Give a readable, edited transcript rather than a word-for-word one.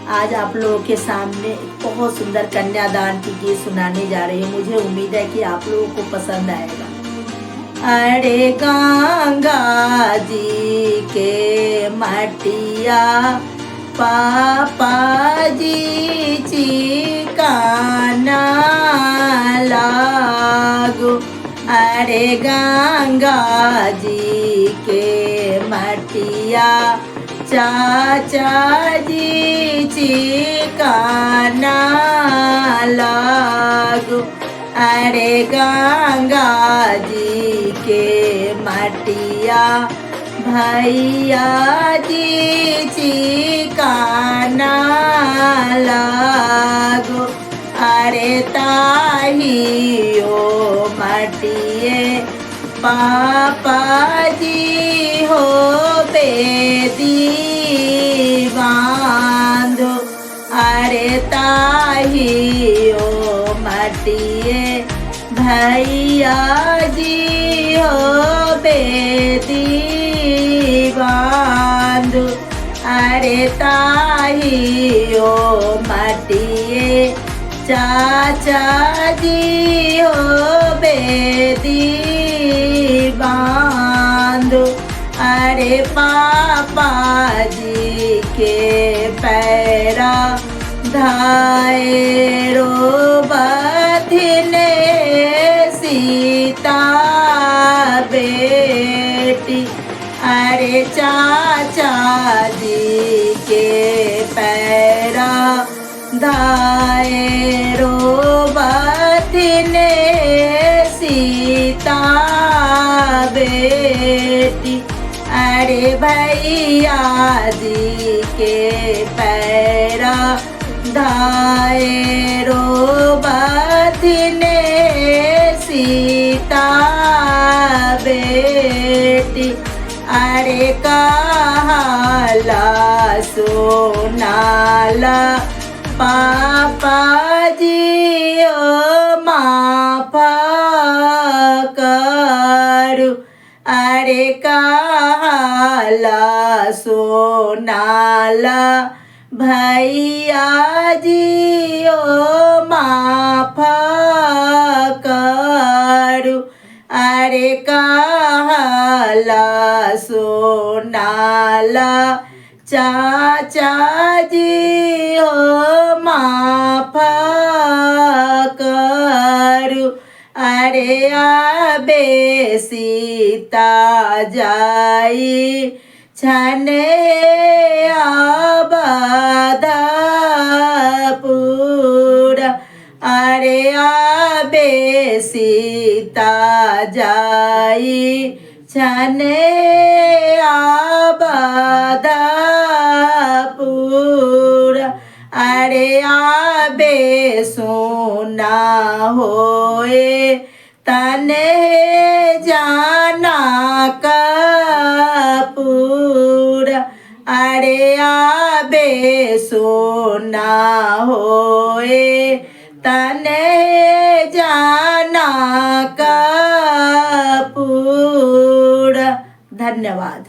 आज आप लोगों के सामने एक बहुत सुंदर कन्यादान की गीत सुनाने जा रही हूँ। मुझे उम्मीद है कि आप लोगों को पसंद आएगा। अरे गंगा जी के मटिया पापा जी चिकाना लागो। अरे गंगा जी के मटिया चाचा जी चिकाना लागो। अरे गंगा जी के मटिया भैया जी चिकाना लागो। अरे ताहियो मटिए पापा जी हो बेदी बांधो। अरे ताहियो मटिए भैया जी हो बेदी बांधो। अरे ताहियो मटिए चाचा जी हो बेदी बांधो। अरे पापा जी के पैरा धायरो बधिने सीता बेटी। अरे चाचा जी के पैरा धायरो बधिने सीता बेटी। अरे भैया जी के पैरा धायरो बधिने सीता बेटी। अरे कहाला सोनाला पापा जी ओ माफ करू। अरे कहाला सोनाला भैया जी ओ माफ करू। अरे कहाला सोनाला चाचा जी हो माफ करू। अरे आबे सीता जाई छने आबाधपुरा। अरे आबे सीता जाई छने आबाधपुरा। अरे आबे सोना होए तने जाना कपूरा। अरे आबे सोना होए तने जाना कपूरा। धन्यवाद।